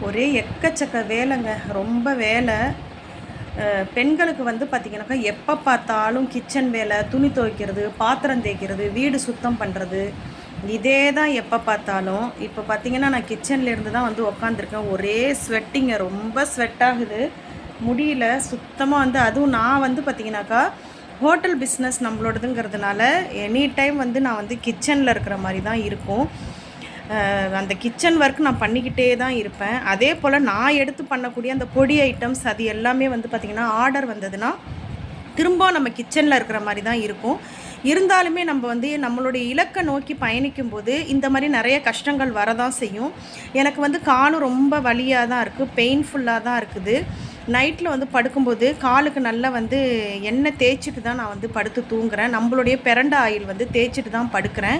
ஒரே எக்கச்சக்க வேலைங்க. ரொம்ப வேலை. பெண்களுக்கு வந்து பார்த்திங்கனாக்கா, எப்போ பார்த்தாலும் கிச்சன் வேலை, துணி துவைக்கிறது, பாத்திரம் தேய்க்கிறது, வீடு சுத்தம் பண்ணுறது, இதே தான் எப்போ பார்த்தாலும். இப்போ பார்த்திங்கன்னா, நான் கிச்சன்லேருந்து தான் வந்து உக்காந்துருக்கேன். ஒரே ஸ்வெட்டிங்க, ரொம்ப ஸ்வெட் ஆகுது. முடியல சுத்தமாக வந்து. அதுவும் நான் வந்து பார்த்திங்கனாக்கா, ஹோட்டல் பிஸ்னஸ் நம்மளோடதுங்கிறதுனால எனி டைம் வந்து நான் வந்து கிச்சனில் இருக்கிற மாதிரி தான் இருக்கும். அந்த கிச்சன் ஒர்க் நான் பண்ணிக்கிட்டே தான் இருப்பேன். அதே போல் நான் எடுத்து பண்ணக்கூடிய அந்த பொடி ஐட்டம்ஸ் அது எல்லாமே வந்து பார்த்திங்கன்னா, ஆர்டர் வந்ததுன்னா திரும்ப நம்ம கிச்சனில் இருக்கிற மாதிரி தான் இருக்கும். இருந்தாலுமே நம்ம வந்து நம்மளுடைய இலக்கை நோக்கி பயணிக்கும்போது இந்த மாதிரி நிறைய கஷ்டங்கள் வரதான் செய்யும். எனக்கு வந்து காலும் ரொம்ப வலியாக தான் இருக்குது, பெயின்ஃபுல்லாக தான் இருக்குது. நைட்டில் வந்து படுக்கும்போது காலுக்கு நல்லா வந்து எண்ணெய் தேய்ச்சிட்டு தான் நான் வந்து படுத்து தூங்குறேன். நம்மளுடைய பிரண்ட ஆயில் வந்து தேய்ச்சிட்டு தான் படுக்கிறேன்.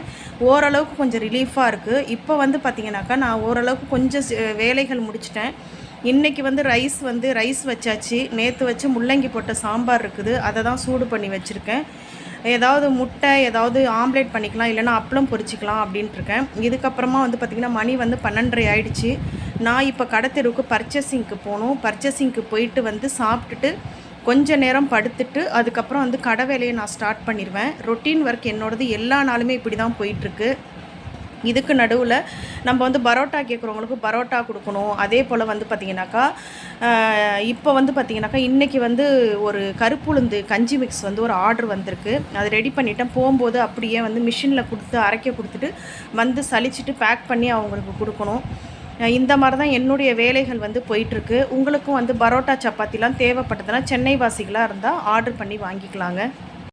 ஓரளவுக்கு கொஞ்சம் ரிலீஃபாக இருக்குது. இப்போ வந்து பார்த்திங்கனாக்கா, நான் ஓரளவுக்கு கொஞ்சம் வேலைகள் முடிச்சிட்டேன். இன்றைக்கி வந்து ரைஸ் வச்சாச்சு. நேற்று வச்சு முள்ளங்கி போட்ட சாம்பார் இருக்குது, அதை தான் சூடு பண்ணி வச்சுருக்கேன். ஏதாவது முட்டை ஏதாவது ஆம்லேட் பண்ணிக்கலாம், இல்லைனா அப்பளம் பொரிச்சிக்கலாம் அப்படின்ட்டுருக்கேன். இதுக்கப்புறமா வந்து பார்த்திங்கன்னா, மணி வந்து 12:30 ஆகிடுச்சு. நான் இப்போ கடத்தெருவுக்கு பர்ச்சேசிங்க்கு போகணும். பர்ச்சேசிங்க்கு போயிட்டு வந்து சாப்பிட்டுட்டு கொஞ்ச நேரம் படுத்துட்டு அதுக்கப்புறம் வந்து கடை வேலையை நான் ஸ்டார்ட் பண்ணிடுவேன். ரொட்டீன் ஒர்க் என்னோடது எல்லா நாளுமே இப்படி தான் போயிட்டுருக்கு. இதுக்கு நடுவில் நம்ம வந்து பரோட்டா கேட்குறவங்களுக்கு பரோட்டா கொடுக்கணும். அதே போல் வந்து பார்த்திங்கனாக்கா, இப்போ வந்து பார்த்திங்கனாக்கா, இன்றைக்கி வந்து ஒரு கருப்புளுந்து கஞ்சி மிக்ஸ் வந்து ஒரு ஆர்டர் வந்திருக்கு. அது ரெடி பண்ணிவிட்டேன். போகும்போது அப்படியே வந்து மிஷினில் கொடுத்து அரைக்க கொடுத்துட்டு வந்து சலிச்சிட்டு பேக் பண்ணி அவங்களுக்கு கொடுக்கணும். இந்த மாதிரி தான் என்னுடைய வேலைகள் வந்து போயிட்டுருக்கு. உங்களுக்கும் வந்து பரோட்டா சப்பாத்திலாம் தேவைப்பட்டதுன்னா சென்னை வாசிகளாக இருந்தால் ஆர்டர் பண்ணி வாங்கிக்கலாங்க.